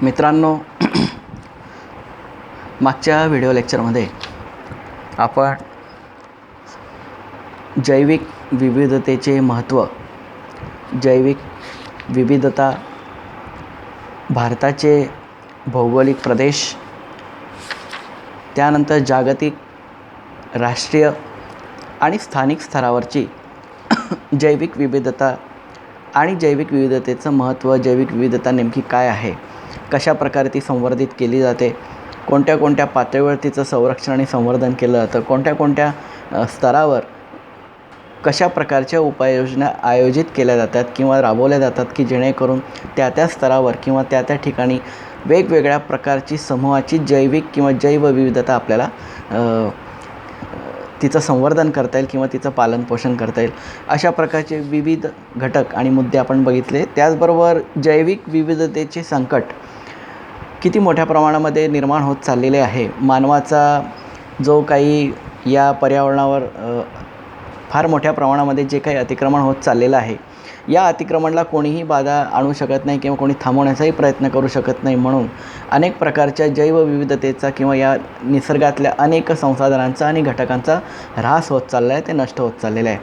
मित्रांनो, मागच्या व्हिडिओ लेक्चरमध्ये आपण जैविक विविधतेचे महत्त्व, जैविक विविधता, भारताचे भौगोलिक प्रदेश, त्यानंतर जागतिक, राष्ट्रीय आणि स्थानिक स्तरावरची जैविक विविधता आणि जैविक विविधतेचं महत्त्व, जैविक विविधता नेमकी काय आहे, कशा प्रकारे ती संवर्धित केली जाते, कोणत्या कोणत्या पातळीवर तिचं संरक्षण आणि संवर्धन केलं जातं, कोणत्या कोणत्या स्तरावर कशा प्रकारच्या उपाययोजना आयोजित केल्या जातात किंवा राबवल्या जातात की जेणेकरून त्या स्तरावर किंवा त्या ठिकाणी वेगवेगळ्या प्रकारची समूहाची जैविक किंवा जैवविविधता आपल्याला तिचं संवर्धन करता येईल किंवा तिचं पालनपोषण करता येईल. अशा प्रकारचे विविध घटक आणि मुद्दे आपण बघितले. त्याचबरोबर जैविक विविधतेचे संकट किती मोठ्या प्रमाणामध्ये निर्माण होत चाललेले आहे. मानवाचा जो काही या पर्यावरणावर फार मोठ्या प्रमाणामध्ये जे काही अतिक्रमण होत चाललेलं आहे, या अतिक्रमणाला कोणीही बाधा आणू शकत नाही किंवा कोणी थांबवण्याचाही प्रयत्न करू शकत नाही. म्हणून अनेक प्रकारच्या जैवविविधतेचा किंवा या निसर्गातल्या अनेक संसाधनांचा आणि घटकांचा ऱ्हास होत चालला आहे, ते नष्ट होत चाललेलं आहे.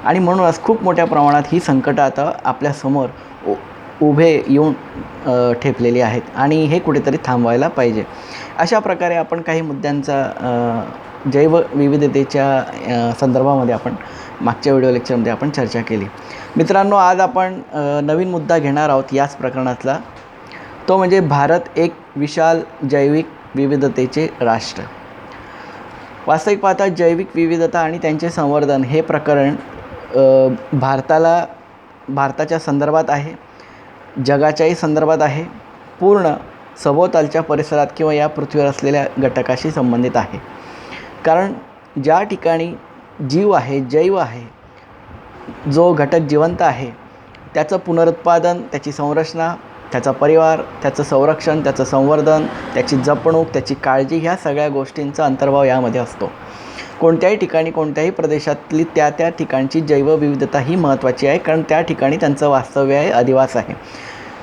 आणि म्हणूनच खूप मोठ्या प्रमाणात ही संकटं आता आपल्यासमोर उभे येऊन ठेपलेली आहेत आणि हे कुठेतरी थांबवायला पाहिजे. अशा प्रकारे आपण काही मुद्द्यांचा जैवविविधतेच्या संदर्भामध्ये आपण मागच्या व्हिडिओ लेक्चरमध्ये आपण चर्चा केली. मित्रांनो, आज आपण नवीन मुद्दा घेणार आहोत याच प्रकरणातला. तो म्हणजे भारत एक विशाल जैविक विविधतेचे राष्ट्र. वास्तविक पाहता जैविक विविधता आणि त्यांचे संवर्धन हे प्रकरण भारताच्या संदर्भात आहे, जगाच्याही संदर्भात आहे, पूर्ण सभोवतालच्या परिसरात किंवा या पृथ्वीवर असलेल्या घटकाशी संबंधित आहे. कारण ज्या ठिकाणी जीव आहे, जैव आहे, जो घटक जिवंत आहे, त्याचं पुनरुत्पादन, त्याची संरचना, त्याचा परिवार, त्याचं संरक्षण, त्याचं संवर्धन, त्याची जपणूक, त्याची काळजी, ह्या सगळ्या गोष्टींचा अंतर्भाव यामध्ये असतो. कोणत्याही ठिकाणी, कोणत्याही प्रदेशातली त्या ठिकाणची जैवविविधता ही महत्त्वाची आहे. कारण त्या ठिकाणी त्यांचं वास्तव्य आहे, अधिवास आहे.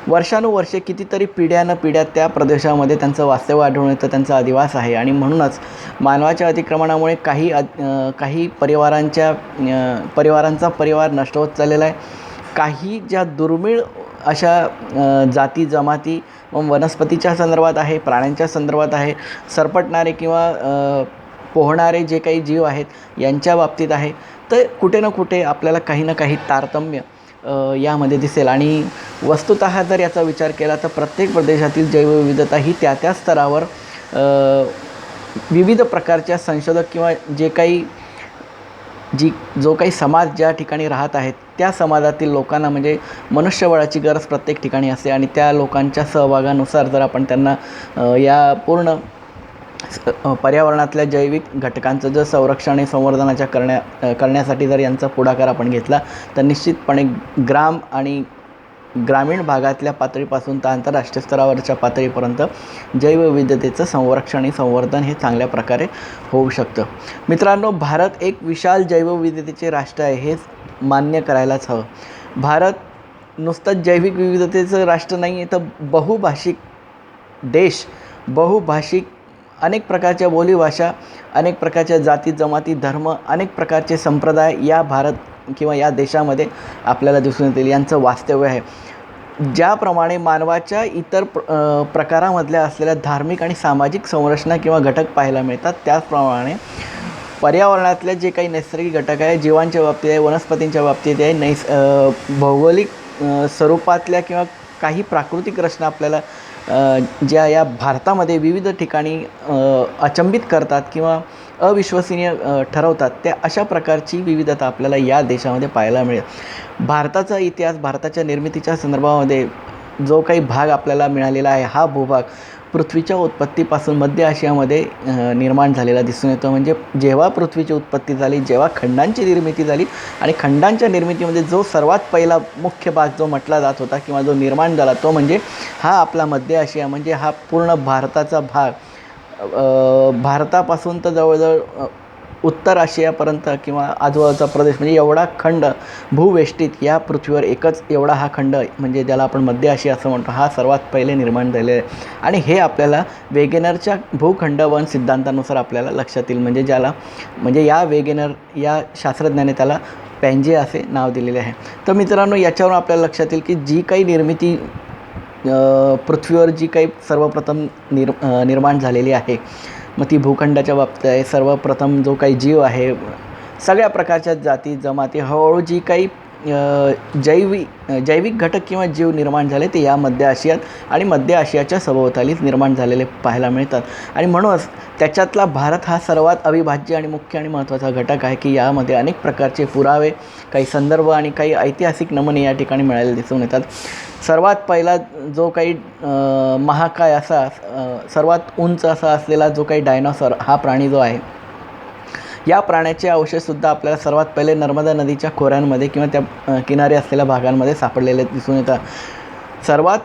वर्षानुवर्षे कितीतरी पिढ्या त्या प्रदेशामध्ये त्यांचं वास्तव्य आढळून येतं, त्यांचा अधिवास आहे. आणि म्हणूनच मानवाच्या अतिक्रमणामुळे काही परिवारांचा परिवार नष्ट होत चाललेला आहे. काही ज्या दुर्मिळ अशा जाती जमाती वनस्पतीच्या संदर्भात आहे, प्राण्यांच्या संदर्भात आहे, सरपटणारे किंवा पोहणारे जे काही जीव आहेत यांच्या बाबतीत आहे. तर कुठे ना कुठे आपल्याला काही ना काही तारतम्य यामध्ये दिसेल. आणि वस्तुतः जर याचा विचार केला तर प्रत्येक प्रदेशातील जैवविविधता ही त्या स्तरावर विविध प्रकारच्या संशोधक किंवा जो काही समाज ज्या ठिकाणी राहत आहेत त्या समाजातील लोकांना, म्हणजे मनुष्यबळाची गरज प्रत्येक ठिकाणी असते. आणि त्या लोकांच्या सहभागानुसार जर आपण त्यांना या पूर्ण पर्यावरणातल्या जैविक घटकांचं जर संरक्षण आणि संवर्धनाच्या करण्यासाठी जर यांचा पुढाकार आपण घेतला तर निश्चितपणे ग्राम आणि ग्रामीण भागातल्या पातळीपासून तर आंतरराष्ट्रीय स्तरावरच्या पातळीपर्यंत जैवविविधतेचं संरक्षण आणि संवर्धन हे चांगल्या प्रकारे होऊ शकतं. मित्रांनो, भारत एक विशाल जैवविविधतेचे राष्ट्र आहे हे मान्य करायलाच हवं. भारत नुसतंच जैविक विविधतेचं राष्ट्र नाही आहे, तर बहुभाषिक देश, बहुभाषिक, अनेक प्रकारच्या बोलीभाषा, अनेक प्रकारच्या जाती जमाती, धर्म, अनेक प्रकारचे संप्रदाय या भारत किंवा या देशामध्ये आपल्याला दिसून येतील, यांचं वास्तव्य आहे. ज्याप्रमाणे मानवाच्या इतर प्रकारामधल्या असलेल्या धार्मिक आणि सामाजिक संरचना किंवा घटक पाहायला मिळतात, त्याचप्रमाणे पर्यावरणातले जे काही नैसर्गिक घटक आहे, जीवांच्या बाबतीत आहे, वनस्पतींच्या बाबतीत आहे, भौगोलिक स्वरूपातल्या किंवा काही प्राकृतिक रचना आपल्याला ज्या या भारतामध्ये विविध ठिकाणी अचंबित करतात किंवा अविश्वसनीय ठरवतात, त्या अशा प्रकारची विविधता आपल्याला या देशामध्ये पाहायला मिळेल. भारताचा इतिहास, भारताच्या निर्मितीच्या संदर्भामध्ये जो काही भाग आपल्याला मिळालेला आहे, हा भूभाग पृथ्वीच्या उत्पत्तीपासून मध्य आशियामध्ये निर्माण झालेला दिसून येतो. म्हणजे जेव्हा पृथ्वीची उत्पत्ती झाली, जेव्हा खंडांची निर्मिती झाली आणि खंडांच्या निर्मितीमध्ये जो सर्वात पहिला मुख्य भाग जो म्हटला जात होता किंवा जो निर्माण झाला, तो म्हणजे हा आपला मध्य आशिया. म्हणजे हा पूर्ण भारताचा भाग, भारतापासून तर जवळजवळ उत्तर आशियापर्यंत किंवा आजूबाजूचा प्रदेश म्हणजे एवढा खंड भूवेष्टित या पृथ्वीवर एकच एवढा हा खंड म्हणजे ज्याला आपण मध्य आशिया असं म्हणतो हा सर्वात पहिले निर्माण झालेला आहे. आणि हे आपल्याला वेगेनरच्या भूखंड वन सिद्धांतानुसार आपल्याला लक्षात येईल. म्हणजे या वेगेनर या शास्त्रज्ञाने त्याला पॅन्जिया असे नाव दिलेले आहे. तर मित्रांनो, याच्यावरून आपल्याला लक्षात येईल की जी काही निर्मिती पृथ्वीवर जी काही सर्वप्रथम निर्माण झालेली आहे, मग ती भूखंडाच्या बाबतीत आहे. सर्वप्रथम जो काही जीव आहे, सगळ्या प्रकारच्या जाती जमाती हळूहळू जी काही जैविक घटक किंवा जीव निर्माण झाले ते या मध्य आशियात आणि मध्य आशियाच्या सभोवतालीच निर्माण झालेले पाहायला मिळतात. आणि म्हणूनच त्याच्यातला भारत हा सर्वात अविभाज्य आणि मुख्य आणि महत्त्वाचा घटक आहे की यामध्ये अनेक प्रकारचे पुरावे, काही संदर्भ आणि काही ऐतिहासिक नमुने या ठिकाणी मिळालेले दिसून येतात. सर्वात पहिला जो काही महाकाय असा सर्वात उंच असा असलेला जो काही डायनॉसॉर हा प्राणी जो आहे, या प्राण्याचे अवशेषसुद्धा आपल्याला सर्वात पहिले नर्मदा नदीच्या खोऱ्यांमध्ये किंवा त्या किनारी असलेल्या भागांमध्ये सापडलेले दिसून येतात. सर्वात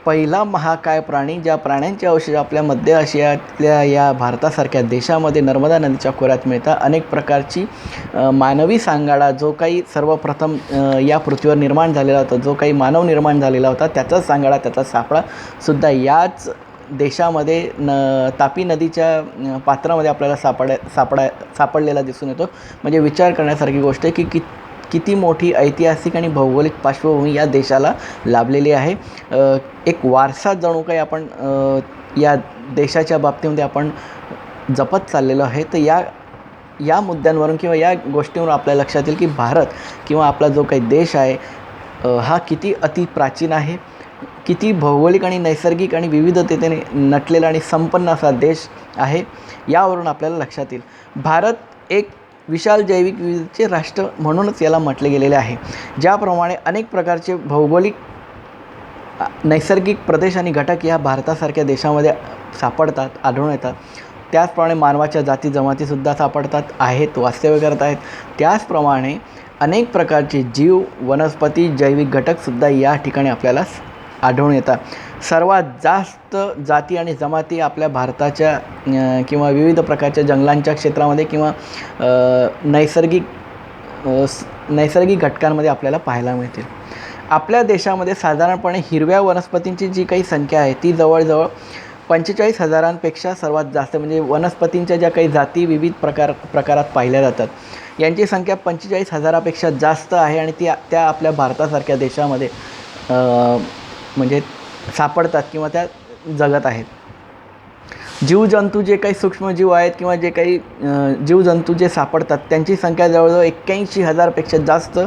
पहिला महाकाय प्राणी, ज्या प्राण्यांचे अवशेष आपल्या मध्य आशियातल्या या भारतासारख्या देशामध्ये नर्मदा नदीच्या खोऱ्यात मिळतात. अनेक प्रकारची मानवी सांगाडा जो काही सर्वप्रथम या पृथ्वीवर निर्माण झालेला होता, जो काही मानव निर्माण झालेला होता, त्याचाच सांगाडा, त्याचा सापळासुद्धा याच देशामध्ये तापी नदीच्या पात्रामध्ये आपल्याला सापडलेला दिसून येतो. म्हणजे विचार करण्यासारखी गोष्ट आहे की किती मोठी ऐतिहासिक आणि भौगोलिक पार्श्वभूमी या देशाला लाभलेली आहे. एक वारसा जणू काही आपण या देशाच्या बाबतीमध्ये आपण जपत चाललेलो आहे. तर या मुद्द्यांवरून किंवा या गोष्टीवरून आपल्या लक्षात येईल की भारत किंवा आपला जो काही देश आहे हा किती अतिप्राचीन आहे, किती भौगोलिक आणि नैसर्गिक आणि विविधतेने नटलेला आणि संपन्न असा देश आहे. यावरून आपल्याला लक्षात येईल भारत एक विशाल जैविक विविधतेचे राष्ट्र म्हणूनच याला म्हटले गेलेले आहे. ज्याप्रमाणे अनेक प्रकारचे भौगोलिक नैसर्गिक प्रदेश आणि घटक या भारतासारख्या देशामध्ये सापडतात, आढळून येतात, त्याचप्रमाणे मानवाच्या जाती जमातीसुद्धा सापडतात, वास्तव्य करत आहेत. त्याचप्रमाणे अनेक प्रकारचे जीव, वनस्पती, जैविक घटकसुद्धा या ठिकाणी आपल्याला आढळून येतात. सर्वात जास्त जाती आणि जमाती आपल्या भारताच्या किंवा विविध प्रकारच्या जंगलांच्या क्षेत्रामध्ये किंवा नैसर्गिक घटकांमध्ये आपल्याला पाहायला मिळतील. आपल्या देशामध्ये साधारणपणे हिरव्या वनस्पतींची जी काही संख्या आहे ती जवळजवळ 45,000पेक्षा सर्वात जास्त, म्हणजे वनस्पतींच्या ज्या काही जाती विविध प्रकारात पाहिल्या जातात यांची संख्या 45,000पेक्षा जास्त आहे. आणि त्या आपल्या भारतासारख्या देशामध्ये म्हणजे सापडतात किंवा त्या जगत आहेत. जीवजंतू जे काही सूक्ष्मजीव आहेत किंवा जे काही जीवजंतू जे सापडतात त्यांची संख्या जवळजवळ 81,000पेक्षा जास्त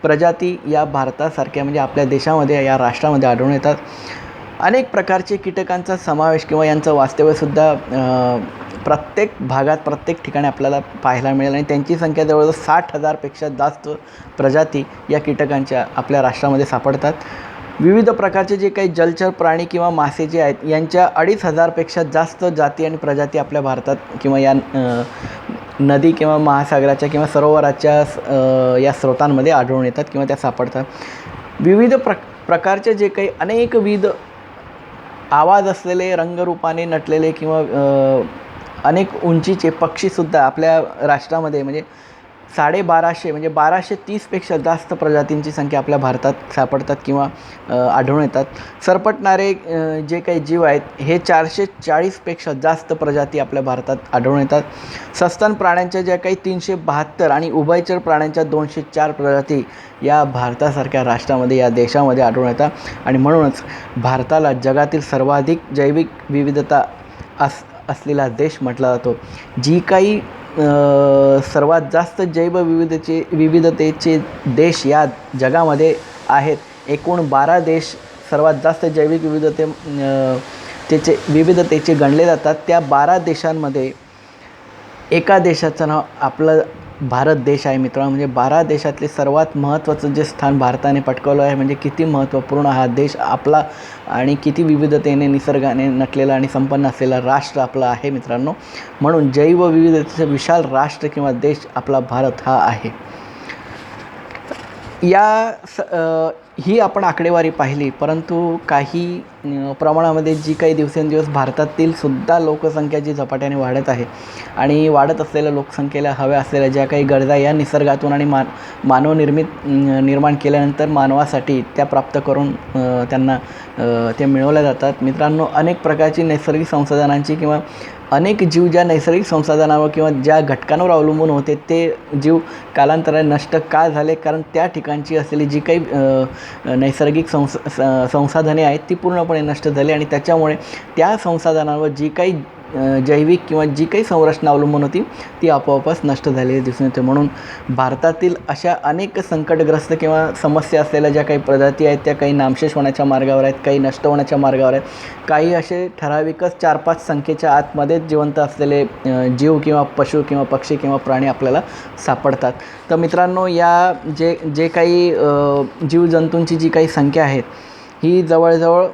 प्रजाती या भारतासारख्या म्हणजे आपल्या देशामध्ये, या राष्ट्रामध्ये आढळून येतात. अनेक प्रकारचे कीटकांचा समावेश किंवा यांचं वास्तव्यसुद्धा प्रत्येक भागात, प्रत्येक ठिकाणी आपल्याला पाहायला मिळेल. आणि त्यांची संख्या जवळजवळ 60,000पेक्षा जास्त प्रजाती या कीटकांच्या आपल्या राष्ट्रामध्ये सापडतात. विविध प्रकारचे जे काही जलचर प्राणी किंवा मासे जे आहेत यांच्या 2,500पेक्षा जास्त जाती आणि प्रजाती आपल्या भारतात किंवा या नदी किंवा महासागराच्या किंवा सरोवराच्या या स्रोतांमध्ये आढळून येतात किंवा त्या सापडतात. विविध प्रकारचे जे काही अनेकविध आवाज असलेले, रंगरूपाने नटलेले किंवा अनेक उंचीचे पक्षीसुद्धा आपल्या राष्ट्रामध्ये म्हणजे 1250 म्हणजे 1230पेक्षा जास्त प्रजातींची संख्या आपल्या भारतात सापडतात किंवा आढळून येतात. सरपटणारे जे काही जीव आहेत हे 440पेक्षा जास्त प्रजाती आपल्या भारतात आढळून येतात. सस्तन प्राण्यांच्या ज्या काही 372 आणि उभयचर प्राण्यांच्या 204 प्रजाती या भारतासारख्या राष्ट्रामध्ये, या देशामध्ये आढळून येतात. आणि म्हणूनच भारताला जगातील सर्वाधिक जैविक विविधता असलेला देश म्हटला जातो. जी काही सर्वात जास्त विविधतेचे देश या जगामध्ये आहेत, एकूण 12 देश सर्वात जास्त जैविक विविधतेचे गणले जातात. त्या 12 देशांमध्ये एका देशाचं नाव आपलं भारत देश आहे मित्रांनो. म्हणजे 12 देशातले सर्वात महत्त्वाचं जे स्थान भारताने पटकावलं आहे, म्हणजे किती महत्त्वपूर्ण हा देश आपला आणि किती विविधतेने, निसर्गाने नटलेला आणि संपन्न असलेला राष्ट्र आपला आहे मित्रांनो. म्हणून जैवविविधतेचं विशाल राष्ट्र किंवा देश आपला भारत हा आहे. ही आपण आकडेवारी पाहिली, परंतु काही प्रमाणामध्ये जी काही दिवसेंदिवस भारतातील सुद्धा लोकसंख्या जी झपाट्याने वाढत आहे आणि वाढत असलेल्या लोकसंख्येला हव्या असलेल्या ज्या काही गरजा या निसर्गातून आणि मानवनिर्मित निर्माण केल्यानंतर मानवासाठी त्या प्राप्त करून त्यांना ते मिळवल्या जातात. मित्रांनो, अनेक प्रकारची नैसर्गिक संसाधनांची किंवा अनेक जीव ज्या नैसर्गिक संसाधनावर किंवा ज्या घटकांवर अवलंबून होते ते जीव कालांतराने नष्ट का झाले? कारण त्या ठिकाणची असलेली जी काही नैसर्गिक संसाधने आहेत ती पूर्णपणे नष्ट झाली आणि त्याच्यामुळे त्या संसाधनांवर जी काही जैविक किंवा जी काही संरचना अवलंबून होती ती आपोआपच नष्ट झालेली दिसून येते. म्हणून भारतातील अशा अनेक संकटग्रस्त किंवा समस्या असलेल्या ज्या काही प्रजाती आहेत त्या काही नामशेष होण्याच्या मार्गावर आहेत, काही नष्ट होण्याच्या मार्गावर आहेत, काही असे ठराविकच 4-5 संख्येच्या आतमध्येच जिवंत असलेले जीव किंवा पशु किंवा पक्षी किंवा प्राणी आपल्याला सापडतात. तर मित्रांनो, या जे काही जीवजंतूंची जी काही संख्या आहेत ही जवळजवळ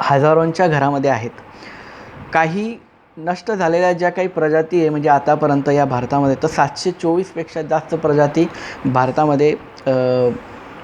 हजारोंच्या घरामध्ये आहेत. काही नष्ट झालेल्या ज्या काही प्रजाती आहे म्हणजे आतापर्यंत या भारतामध्ये तर 724पेक्षा जास्त प्रजाती भारतामध्ये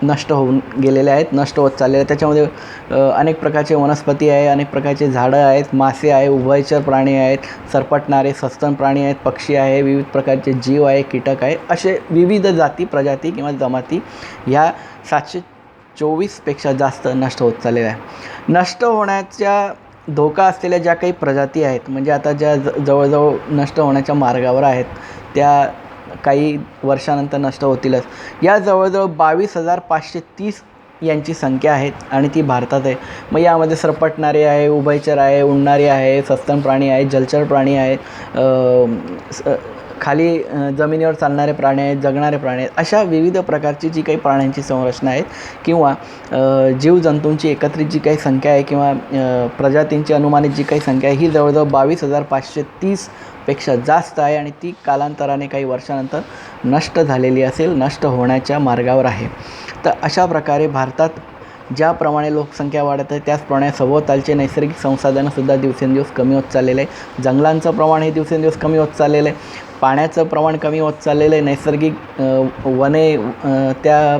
नष्ट होऊन गेलेल्या आहेत, नष्ट होत चाललेल्या आहेत. त्याच्यामध्ये अनेक प्रकारचे वनस्पती आहे, अनेक प्रकारचे झाडं आहेत, मासे आहे, उभयचर प्राणी आहेत, सरपटणारे सस्तन प्राणी आहेत, पक्षी आहे, विविध प्रकारचे जीव आहे, कीटक आहे, असे विविध जाती प्रजाती किंवा जमाती ह्या 724पेक्षा जास्त नष्ट होत चाललेल्या आहे. नष्ट होण्याच्या धोका असलेल्या ज्या काही प्रजाती आहेत म्हणजे आता ज्या जवळजवळ नष्ट होण्याच्या मार्गावर आहेत त्या काही वर्षानंतर नष्ट होतीलच. या जवळजवळ 22,530 यांची संख्या आहे आणि ती भारतात आहे. मग यामध्ये सरपटणारे आहे, उभयचर आहे, उडणारे आहे, सस्तन प्राणी आहे, जलचर प्राणी आहेत, खाली जमिनीवर चालणारे प्राणी आहेत, जगणारे प्राणी आहेत, अशा विविध प्रकारची जी काही प्राण्यांची संरचना आहेत किंवा जीवजंतूंची एकत्रित जी काही संख्या आहे किंवा प्रजातींची अनुमानित जी काही संख्या आहे ही जवळजवळ 22,530पेक्षा जास्त आहे आणि ती कालांतराने काही वर्षानंतर नष्ट झालेली असेल, नष्ट होण्याच्या मार्गावर आहे. तर अशा प्रकारे भारतात ज्याप्रमाणे लोकसंख्या वाढत आहे त्याचप्रमाणे सभोवतालचे नैसर्गिक संसाधनंसुद्धा दिवसेंदिवस कमी होत चाललेलं आहे. जंगलांचं प्रमाण हे दिवसेंदिवस कमी होत चाललेलं आहे, पाण्याचं प्रमाण कमी होत चाललेलं आहे, नैसर्गिक वने त्या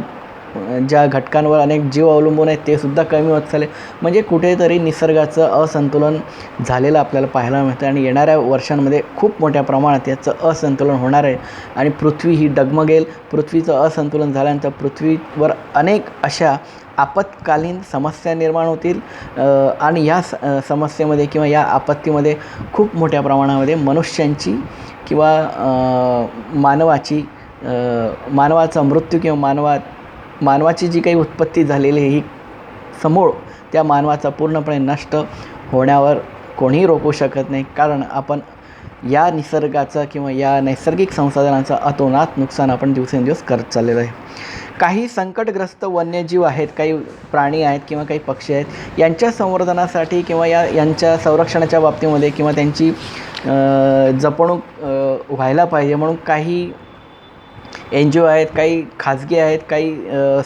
ज्या घटकांवर अनेक जीव अवलंबून आहेत ते सुद्धा कमी होत चालले. म्हणजे कुठेतरी निसर्गाचं असंतुलन झालेलं आपल्याला पाहायला मिळतं आणि येणाऱ्या वर्षांमध्ये खूप मोठ्या प्रमाणात याचं असंतुलन होणार आहे आणि पृथ्वी ही डगमगेल. पृथ्वीचं असंतुलन झाल्यानंतर पृथ्वीवर अनेक अशा आपत्कालीन समस्या निर्माण होतील आणि या समस्येमध्ये किंवा या आपत्तीमध्ये खूप मोठ्या प्रमाणामध्ये मनुष्यांची किंवा मानवाचा मृत्यू किंवा मानवाची जी काही उत्पत्ती झालेली आहे ही समूळ त्या मानवाचा पूर्णपणे नष्ट होण्यावर कोणीही रोखू शकत नाही. कारण आपण या निसर्गाचं किंवा या नैसर्गिक संसाधनांचं अतोनात नुकसान आपण दिवसेंदिवस करत चाललेलं आहे. काही संकटग्रस्त वन्यजीव आहेत, काही प्राणी आहेत किंवा काही पक्षी आहेत, यांच्या संवर्धनासाठी किंवा यांच्या संरक्षणाच्या बाबतीमध्ये किंवा त्यांची जपणूक व्हायला पाहिजे म्हणून काही NGO आहेत, काही खाजगी आहेत, काही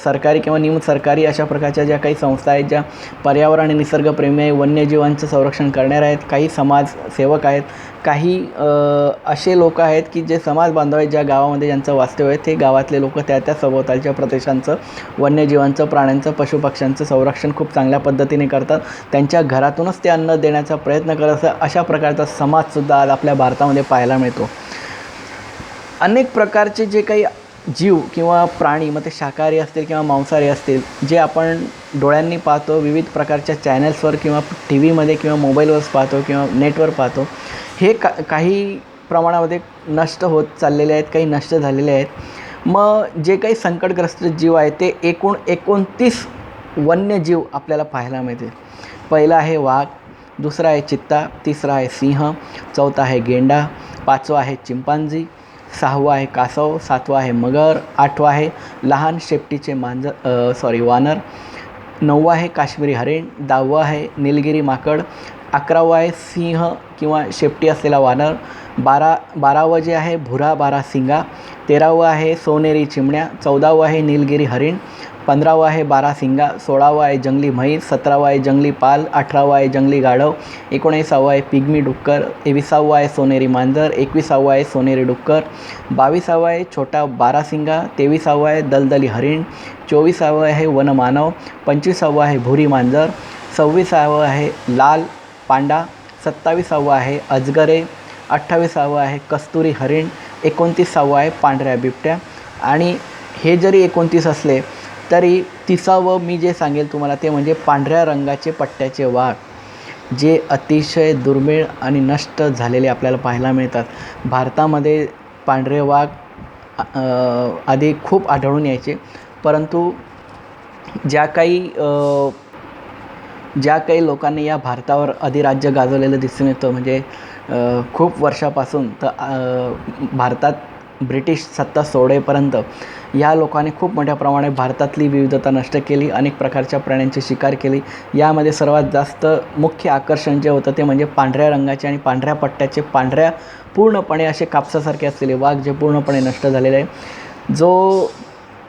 सरकारी किंवा निमसरकारी अशा प्रकारच्या ज्या काही संस्था आहेत ज्या पर्यावरण आणि निसर्गप्रेमी आहे, वन्यजीवांचं संरक्षण करणारे आहेत, काही समाजसेवक आहेत, काही असे लोक आहेत की जे समाज बांधव आहेत ज्या गावामध्ये ज्यांचं वास्तव्य आहे ते गावातले लोक त्या सभोवतालच्या प्रदेशांचं, वन्यजीवांचं, प्राण्यांचं, पशुपक्ष्यांचं संरक्षण खूप चांगल्या पद्धतीने करतात. त्यांच्या घरातूनच ते अन्न देण्याचा प्रयत्न करत असतात. अशा प्रकारचा समाजसुद्धा आज आपल्या भारतामध्ये पाहायला मिळतो. अनेक प्रकारचे जे काही जीव किंवा प्राणी, मग ते शाकाहारी असतील किंवा मांसाहारी असतील, जे आपण डोळ्यांनी पाहतो, विविध प्रकारच्या चॅनल्सवर किंवा TV मध्ये किंवा मोबाईलवर पाहतो किंवा नेटवर पाहतो, हे काही प्रमाणामध्ये नष्ट होत चाललेले आहेत, काही नष्ट झालेले आहेत. मग जे काही संकटग्रस्त जीव आहेत ते एकूण 29 वन्यजीव आपल्याला पाहायला मिळतील. पहिला आहे वाघ, दुसरा आहे चित्ता, तिसरा आहे सिंह, चौथा आहे गेंडा, पाचवा आहे चिंपांझी, सहावा आहे कासव, सातवा आहे मगर, आठवा आहे लहान शेपटीचे वानर, नववा आहे काश्मीरी हरिण, 10वा आहे निलगिरी माकड, 11वा आहे सिंह किंवा शेपटी असलेला वानर, 12वा जे आहे भुरा बारासिंगा, 13वा आहे सोनेरी चिमण्या, 14वा आहे निलगिरी हरिण, 15वं आहे बारासिंगा, 16वं आहे जंगली म्हैस, 17वं आहे जंगली पाल, 18वं आहे जंगली गाढव, 19वं आहे पिग्मी डुक्कर, 23वं आहे सोनेरी मांजर, 21वं आहे सोनेरी डुक्कर, 22वं आहे छोटा बारासिंगा, 23वं आहे दलदली हरिण, 24वं आहे वनमानव, 25वं आहे भुरी मांजर, 26वं आहे लाल पांडा, 27वं आहे अजगरे, 28वं आहे कस्तुरी हरिण, 29वं आहे पांढऱ्या बिबट्या. आणि हे जरी 29 असले तरी 30वं मी जे सांगेल तुम्हाला ते म्हणजे पांढऱ्या रंगाचे पट्ट्याचे वाघ, जे अतिशय दुर्मिळ आणि नष्ट झालेले आपल्याला पाहायला मिळतात. भारतामध्ये पांढरे वाघ आधी खूप आढळून यायचे, परंतु ज्या काही लोकांनी या भारतावर अधिराज्य गाजवलेलं दिसून येतं, म्हणजे खूप वर्षापासून तर भारतात ब्रिटिश सत्ता सोडेपर्यंत या लोकांनी खूप मोठ्या प्रमाणात भारतातली विविधता नष्ट केली, अनेक प्रकारच्या प्राण्यांची शिकार केली. यामध्ये सर्वात जास्त मुख्य आकर्षण जे होतं ते म्हणजे पांढऱ्या रंगाचे आणि पांढऱ्या पट्ट्याचे, पांढऱ्या पूर्णपणे असे कापसासारखे असलेले वाघ जे पूर्णपणे नष्ट झालेले आहे. जो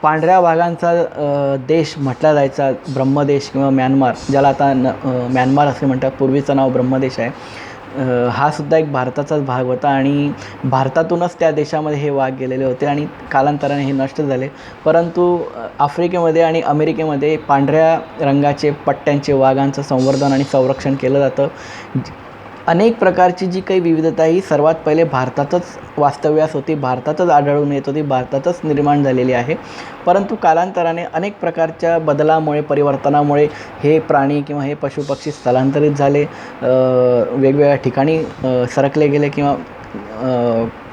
पांढऱ्या वाघांचा देश म्हटला जायचा ब्रह्मदेश किंवा म्यानमार, ज्याला आता म्यानमार असे म्हणतात, पूर्वीचं नाव ब्रह्मदेश आहे, हा सुद्धा एक भारताचाच भाग होता आणि भारतातूनच त्या देशामध्ये हे वाघ गेलेले होते आणि कालांतराने हे नष्ट झाले. परंतु आफ्रिकेमध्ये आणि अमेरिकेमध्ये पांढऱ्या रंगाचे पट्ट्यांचे वाघांचं संवर्धन आणि संरक्षण केलं जातं. अनेक प्रकारची जी काही विविधता ही सर्वात पहिले भारतातच वास्तव्यास होती, भारतातच आढळून येत होती, भारतातच निर्माण झालेली आहे. परंतु कालांतराने अनेक प्रकारच्या बदलामुळे, परिवर्तनामुळे हे प्राणी किंवा हे पशुपक्षी स्थलांतरित झाले, वेगवेगळ्या ठिकाणी सरकले गेले किंवा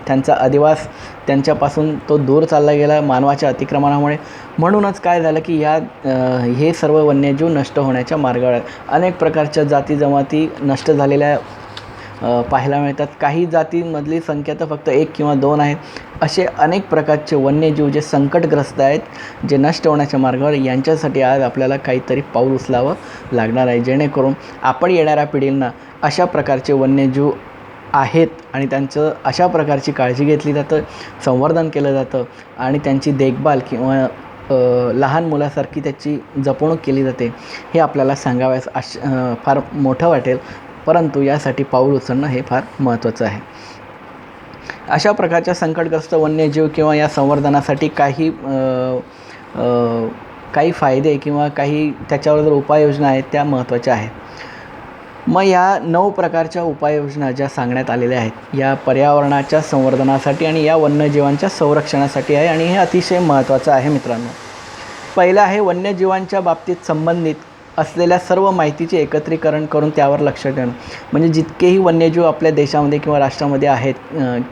त्यांचा अधिवास त्यांच्यापासून तो दूर चालला गेला मानवाच्या अतिक्रमणामुळे. म्हणूनच काय झालं की हे सर्व वन्यजीव नष्ट होण्याच्या मार्गावर आहेत. अनेक प्रकारच्या जाती जमाती नष्ट झालेल्या पाहायला मिळतात. काही जातींमधली संख्या तर फक्त 1 किंवा 2 आहेत. असे अनेक प्रकारचे वन्यजीव जे संकटग्रस्त आहेत, जे नष्ट होण्याच्या मार्गावर, यांच्यासाठी आज आपल्याला काहीतरी पाऊल उचलावं लागणार आहे, जेणेकरून आपण येणाऱ्या पिढींना अशा प्रकारचे वन्यजीव आहेत आणि त्यांचं अशा प्रकारची काळजी घेतली जातं, संवर्धन केलं जातं आणि त्यांची देखभाल किंवा लहान मुलासारखी त्याची जपणूक केली जाते, हे आपल्याला सांगावयास फार मोठं वाटेल. परंतु यासाठी पाऊल उचलणं हे फार महत्त्वाचं आहे. अशा प्रकारच्या संकटग्रस्त वन्यजीव किंवा या संवर्धनासाठी काही फायदे किंवा काही त्याच्यावर जर उपाययोजना आहेत त्या महत्त्वाच्या आहेत. मग या 9 प्रकारच्या उपाययोजना ज्या सांगण्यात आलेल्या आहेत, या पर्यावरणाच्या संवर्धनासाठी आणि या वन्यजीवांच्या संरक्षणासाठी आहे आणि हे अतिशय महत्त्वाचं आहे मित्रांनो. पहिलं आहे वन्यजीवांच्या बाबतीत संबंधित असलेल्या सर्व माहितीचे एकत्रीकरण करून त्यावर लक्ष ठेवणं. म्हणजे जितकेही वन्यजीव आपल्या देशामध्ये किंवा राष्ट्रामध्ये आहेत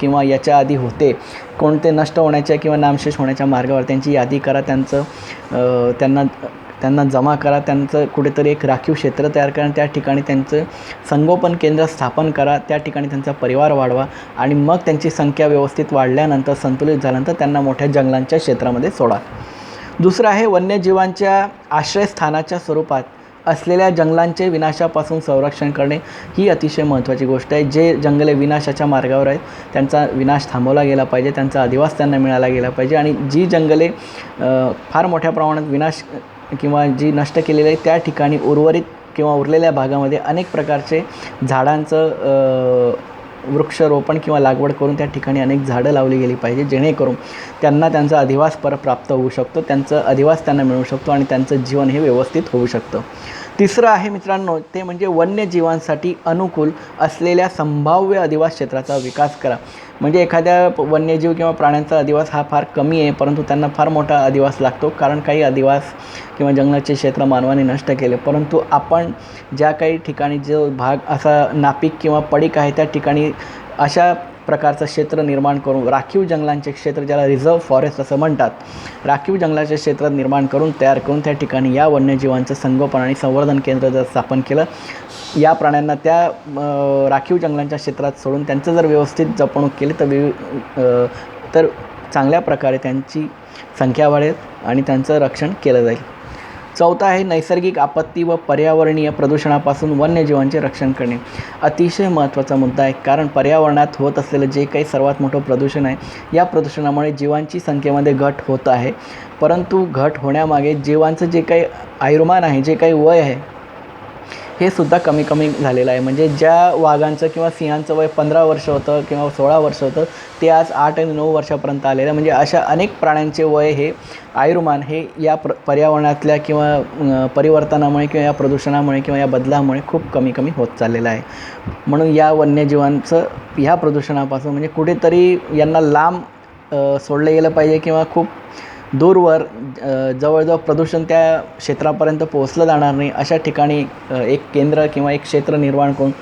किंवा याच्या आधी होते, कोणते नष्ट होण्याच्या किंवा नामशेष होण्याच्या मार्गावर, त्यांची यादी करा, त्यांना जमा करा, त्यांचं कुठेतरी एक राखीव क्षेत्र तयार करा, त्या ठिकाणी त्यांचं संगोपन केंद्र स्थापन करा, त्या ठिकाणी त्यांचा परिवार वाढवा आणि मग त्यांची संख्या व्यवस्थित वाढल्यानंतर, संतुलित झाल्यानंतर त्यांना मोठ्या जंगलांच्या क्षेत्रामध्ये सोडा. दुसरं आहे वन्यजीवांच्या आश्रयस्थानाच्या स्वरूपात असलेल्या जंगलांचे विनाशापासून संरक्षण करणे. ही अतिशय महत्त्वाची गोष्ट आहे. जे जंगले विनाशाच्या मार्गावर आहेत त्यांचा विनाश थांबवला गेला पाहिजे, त्यांचा अधिवास त्यांना मिळाला गेला पाहिजे आणि जी जंगले फार मोठ्या प्रमाणात विनाश किंवा जी नष्ट केलेली आहे त्या ठिकाणी उर्वरित किंवा उरलेल्या भागामध्ये अनेक प्रकारचे झाडांचं वृक्षरोपण किंवा लागवड करून त्या ठिकाणी अनेक झाडं लावली गेली पाहिजे, जेणेकरून त्यांना त्यांचा अधिवास प्राप्त होऊ शकतो, त्यांचं अधिवास त्यांना मिळू शकतो आणि त्यांचं जीवन हे व्यवस्थित होऊ शकतं. तिसरं आहे मित्रांनो, ते म्हणजे वन्यजीवांसाठी अनुकूल असलेल्या संभाव्य अधिवास क्षेत्राचा विकास करा. म्हणजे एखाद्या वन्यजीव किंवा प्राण्यांचा अधिवास हा फार कमी आहे, परंतु त्यांना फार मोठा अधिवास लागतो, कारण काही अधिवास किंवा जंगलाचे क्षेत्र मानवाने नष्ट केले. परंतु आपण ज्या काही ठिकाणी जो भाग असा नापीक किंवा पडीक आहे त्या ठिकाणी अशा प्रकारचं क्षेत्र निर्माण करून, राखीव जंगलांचे क्षेत्र, ज्याला रिझर्व्ह फॉरेस्ट असं म्हणतात, राखीव जंगलाचे क्षेत्र निर्माण करून तयार करून त्या ठिकाणी या वन्यजीवांचं संगोपन आणि संवर्धन केंद्र जर स्थापन केलं, या प्राण्यांना त्या राखीव जंगलांच्या क्षेत्रात सोडून त्यांचं जर व्यवस्थित जपणूक केली तर चांगल्या प्रकारे त्यांची संख्या वाढेल आणि त्यांचं रक्षण केलं जाईल. चौथा आहे नैसर्गिक आपत्ती व पर्यावरणीय प्रदूषणापासून वन्यजीवांचे रक्षण करणे. अतिशय महत्त्वाचा मुद्दा आहे, कारण पर्यावरणात होत असलेलं जे काही सर्वात मोठं प्रदूषण आहे, या प्रदूषणामुळे जीवांची संख्येमध्ये घट होत आहे. परंतु घट होण्यामागे जीवांचं जे काही आयुर्मान आहे, जे काही वय आहे, हे सुद्धा कमी कमी झालेलं आहे. म्हणजे ज्या वाघांचं किंवा सिंहांचं वय 15 वर्ष होतं किंवा 16 वर्ष होतं, ते आज 8 आणि 9 वर्षापर्यंत आलेलं आहे. म्हणजे अशा अनेक प्राण्यांचे वय हे आयुर्मान हे या पर्यावरणातल्या किंवा परिवर्तनामुळे किंवा या प्रदूषणामुळे किंवा या बदलामुळे खूप कमी कमी होत चाललेलं आहे. म्हणून या वन्यजीवांचं ह्या प्रदूषणापासून म्हणजे कुठेतरी यांना लांब सोडलं गेलं पाहिजे किंवा खूप दूरवर जवळजवळ प्रदूषण त्या क्षेत्रापर्यंत पोहोचलं जाणार नाही, अशा ठिकाणी एक केंद्र किंवा एक क्षेत्र निर्माण करून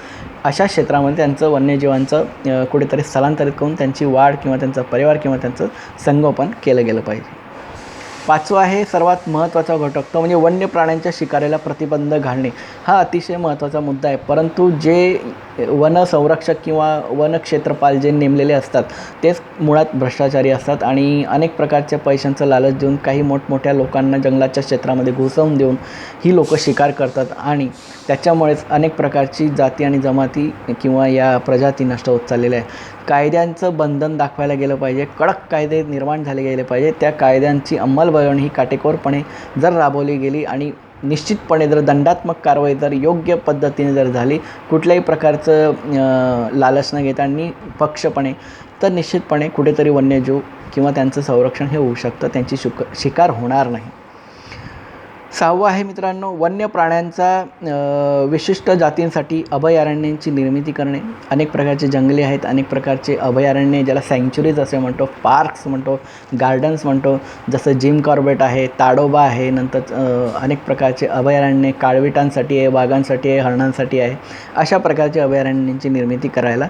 अशा क्षेत्रामध्ये त्यांचं वन्यजीवांचं कुठेतरी स्थलांतरित करून त्यांची वाढ किंवा त्यांचा परिवार किंवा त्यांचं संगोपन केलं गेलं पाहिजे. पाचवा आहे सर्वात महत्त्वाचा घटक, तो म्हणजे वन्य प्राण्यांच्या शिकारीला प्रतिबंध घालणे. हा अतिशय महत्त्वाचा मुद्दा आहे. परंतु जे वन संरक्षक किंवा वन क्षेत्रपाल जे नेमलेले असतात, तेच मुळात भ्रष्टाचारी असतात आणि अनेक प्रकारच्या पैशांचं लालच देऊन काही मोठमोठ्या लोकांना जंगलाच्या क्षेत्रामध्ये घुसवून देऊन ही लोकं शिकार करतात आणि त्याच्यामुळेच अनेक प्रकारची जाती आणि जमाती किंवा या प्रजाती नष्ट होत चाललेल्या आहे. कायद्यांचं बंधन दाखवायला गेलं पाहिजे, कडक कायदे निर्माण झाले गेले पाहिजे. त्या कायद्यांची अंमलबजावणी ही काटेकोरपणे जर राबवली गेली आणि निश्चितपणे जर दंडात्मक कारवाई जर योग्य पद्धतीने जर झाली, कुठल्याही प्रकारचं लालच न घेता आणि पक्षपणे, तर निश्चितपणे कुठेतरी वन्यजीव किंवा त्यांचं संरक्षण हे होऊ शकतं, त्यांची शिकार होणार नाही. सहावं आहे मित्रांनो, वन्य प्राण्यांचा विशिष्ट जातींसाठी अभयारण्यांची निर्मिती करणे. अनेक प्रकारचे जंगले आहेत, अनेक प्रकारचे अभयारण्ये, ज्याला सँक्च्युरीज असे म्हणतो, पार्क्स म्हणतो, गार्डन्स म्हणतो, जसं जिम कॉर्बेट आहे, ताडोबा आहे, नंतर अनेक प्रकारचे अभयारण्ये काळविटांसाठी आहे, वाघांसाठी आहे, हरणांसाठी आहे. अशा प्रकारचे अभयारण्यांची निर्मिती करायला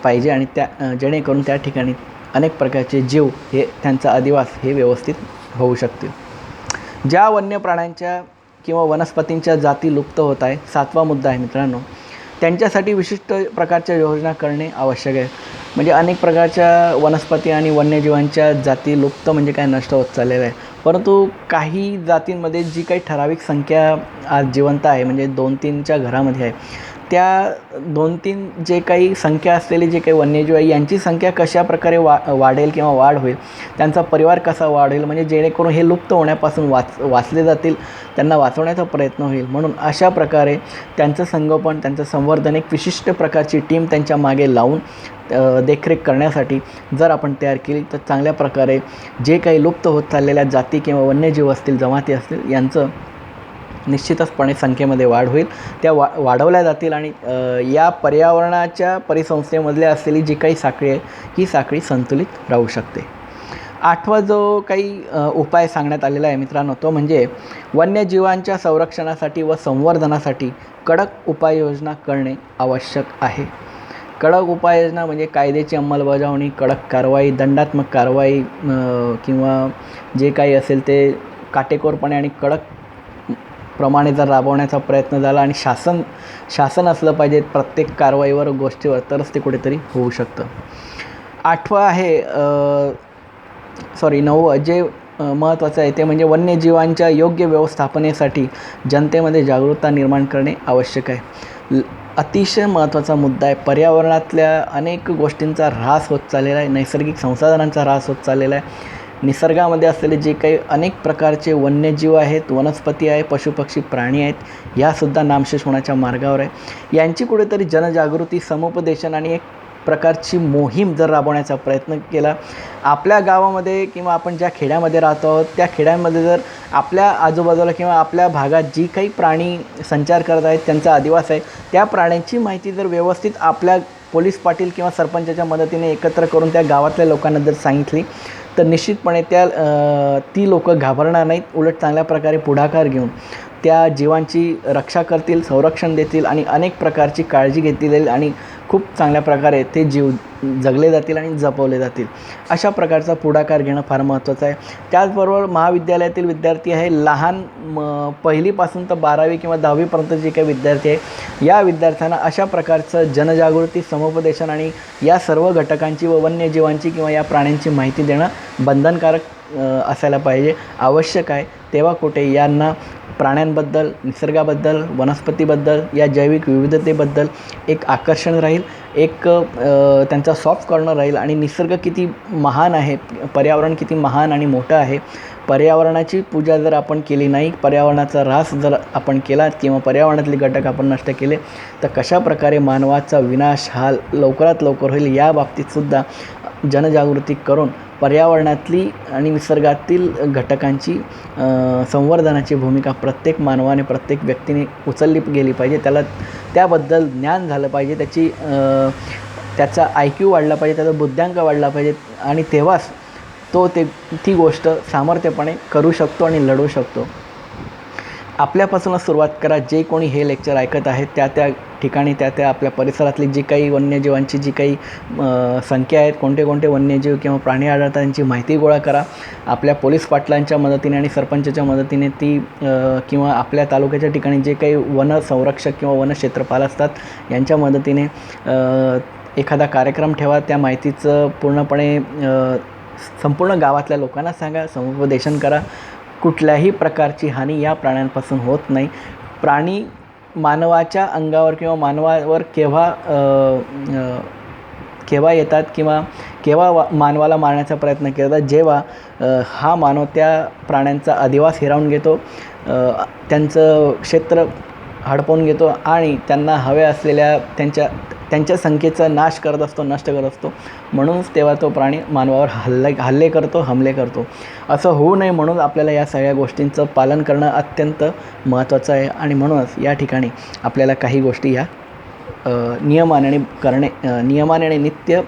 पाहिजे आणि त्या जेणेकरून त्या ठिकाणी अनेक प्रकारचे जीव हे त्यांचा अधिवास हे व्यवस्थित होऊ शकतील. ज्या वन्य प्राण्यांच्या किंवा वनस्पतींच्या जाती लुप्त होत आहे, सातवा मुद्दा आहे मित्रांनो, त्यांच्यासाठी विशिष्ट प्रकारच्या योजना करणे आवश्यक आहे. म्हणजे अनेक प्रकारच्या वनस्पती आणि वन्यजीवांच्या जाती लुप्त म्हणजे काय नष्ट होत चाललेल्या आहे. परंतु काही जातींमध्ये जी काही ठराविक संख्या आज जिवंत आहे, म्हणजे 2-3च्या घरामध्ये आहे, त्या 2-3 जे काही संख्या असलेली जे काही वन्यजीव आहे, यांची संख्या कशा प्रकारे वाढेल किंवा वाढ होईल, त्यांचा परिवार कसा वाढेल, म्हणजे जेणेकरून हे लुप्त होण्यापासून वाचले जातील, त्यांना वाचवण्याचा प्रयत्न होईल. म्हणून अशा प्रकारे त्यांचं संगोपन, त्यांचं संवर्धन एक विशिष्ट प्रकारची टीम त्यांच्या मागे लावून देखरेख करण्यासाठी जर आपण तयार केली, तर चांगल्या प्रकारे जे काही लुप्त होत चाललेल्या जाती किंवा वन्यजीव असतील, जमाती असतील, यांचं निश्चितचपणे संख्येमध्ये वाढ होईल, त्या वाढवल्या जातील आणि या पर्यावरणाच्या परिसंस्थेमधले असलेली जी काही साखळी आहे, ही साखळी संतुलित राहू शकते. आठवा जो काही उपाय सांगण्यात आलेला आहे मित्रांनो, तो म्हणजे वन्यजीवांच्या संरक्षणासाठी व संवर्धनासाठी कडक उपाययोजना करणे आवश्यक आहे. कडक उपाययोजना म्हणजे कायद्याची अंमलबजावणी, कडक कारवाई, दंडात्मक कारवाई किंवा जे काही असेल ते काटेकोरपणे आणि कडक प्रमाणे जर राबवण्याचा प्रयत्न झाला आणि शासन असलं पाहिजे प्रत्येक कारवाईवर, गोष्टीवर, तरच ते कुठेतरी होऊ शकतं. आठवं आहे नववं जे महत्त्वाचं आहे ते म्हणजे वन्यजीवांच्या योग्य व्यवस्थापनेसाठी जनतेमध्ये जागरूकता निर्माण करणे आवश्यक आहे. अतिशय महत्त्वाचा मुद्दा आहे. पर्यावरणातल्या अनेक गोष्टींचा ऱ्हास होत चाललेला आहे, नैसर्गिक संसाधनांचा ऱ्हास होत चाललेला आहे. निसर्गामध्ये असलेले जे काही अनेक प्रकारचे वन्यजीव आहेत, वनस्पती आहे, पशुपक्षी, प्राणी आहेत, यासुद्धा नामशेष होण्याच्या मार्गावर आहे. यांची कुठेतरी जनजागृती, समुपदेशन आणि एक प्रकारची मोहीम जर राबवण्याचा प्रयत्न केला, आपल्या गावामध्ये किंवा आपण ज्या खेड्यामध्ये राहतो आहोत, त्या खेड्यांमध्ये जर आपल्या आजूबाजूला किंवा आपल्या भागात जी काही प्राणी संचार करत आहेत, त्यांचा अधिवास आहे, त्या प्राण्यांची माहिती जर व्यवस्थित आपल्या पोलीस पाटील किंवा सरपंचाच्या मदतीने एकत्र करून त्या गावातल्या लोकांना जर सांगितली, तर निश्चितपणे ती लोकं घाबरणार नाहीत. उलट चांगल्या प्रकारे पुढाकार घेऊन त्या जीवांची रक्षा करतील, संरक्षण देतील आणि अनेक प्रकारची काळजी घेतली जाईल आणि खूप चांगल्या प्रकारे ते जीव जगले जातील आणि जपवले जातील. अशा प्रकारचा पुढाकार घेणं फार महत्त्वाचं आहे. त्याचबरोबर महाविद्यालयातील विद्यार्थी आहे, लहान पहिलीपासून तर 12वी किंवा 10वीपर्यंत जे काही विद्यार्थी आहे, या विद्यार्थ्यांना अशा प्रकारचं जनजागृती, समुपदेशन आणि या सर्व घटकांची व वन्यजीवांची किंवा या प्राण्यांची माहिती देणं बंधनकारक असायला पाहिजे, आवश्यक आहे. तेव्हा कुठे यांना प्राण्यांबद्दल, निसर्गाबद्दल, वनस्पतीबद्दल, या जैविक विविधतेबद्दल एक आकर्षण राहील, एक त्यांचा सॉफ्ट कॉर्नर राहील. आणि निसर्ग किती महान आहे, पर्यावरण किती महान आणि मोठं आहे. पर्यावरणाची पूजा जर आपण केली नाही, पर्यावरणाचा ऱ्हास जर आपण केला किंवा पर्यावरणातले घटक आपण नष्ट केले, तर कशाप्रकारे मानवाचा विनाश हा लवकरात लवकर होईल या बाबतीतसुद्धा जनजागृती करून पर्यावरणातली आणि निसर्गातील घटकांची संवर्धनाची भूमिका प्रत्येक मानवाने, प्रत्येक व्यक्तीने उचलली गेली पाहिजे. त्याला त्याबद्दल ज्ञान झालं पाहिजे, त्याचा IQ वाढला पाहिजे, त्याचा बुद्ध्यांक वाढला पाहिजे. आणि तेव्हाच तो ती गोष्ट सामर्थ्यपणे करू शकतो आणि लढवू शकतो. आपल्यापासूनच सुरुवात करा. जे कोणी हे लेक्चर ऐकत आहेत त्या ठिकाणी, त्या आपल्या परिसरातली जी काही वन्यजीवांची जी काही संख्या आहेत, कोणते वन्यजीव किंवा प्राणी आढळतात त्यांची माहिती गोळा करा. आपल्या पोलीस पाटलांच्या मदतीने आणि सरपंचाच्या मदतीने ती किंवा आपल्या तालुक्याच्या ठिकाणी जे काही वन संरक्षक किंवा वनक्षेत्रपाल असतात यांच्या मदतीने एखादा कार्यक्रम ठेवा. त्या माहितीचं पूर्णपणे संपूर्ण गावातल्या लोकांना सांगा, समुपदेशन करा. कुठल्याही प्रकारची हानी या प्राण्यांपासून होत नाही. प्राणी मानवाच्या अंगावर किंवा मानवावर केव्हा येतात किंवा केव्हा मानवाला मारण्याचा प्रयत्न केला जातात, जेव्हा हा मानव त्या प्राण्यांचा अधिवास हिरावून घेतो, त्यांचं क्षेत्र हडपवून घेतो आणि त्यांना हव्या असलेल्या त्यांच्या संख्येचा नाश करत असतो, नष्ट करत असतो. म्हणूनच तेव्हा तो प्राणी मानवावर हमले करतो. असं होऊ नये म्हणून आपल्याला या सगळ्या गोष्टींचं पालन करणं अत्यंत महत्त्वाचं आहे. आणि म्हणूनच या ठिकाणी आपल्याला काही गोष्टी या नियमाने आणि नित्य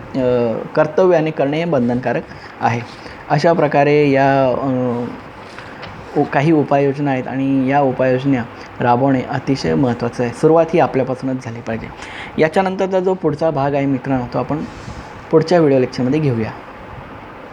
कर्तव्याने करणे हे बंधनकारक आहे. अशा प्रकारे या काही उपाययोजना आहेत आणि या उपाययोजना राबवणे अतिशय महत्त्वाचं आहे. सुरुवात ही आपल्यापासूनच झाली पाहिजे. याच्यानंतरचा जो पुढचा भाग आहे मित्रांनो, तो आपण पुढच्या व्हिडिओ लेक्चरमध्ये घेऊया.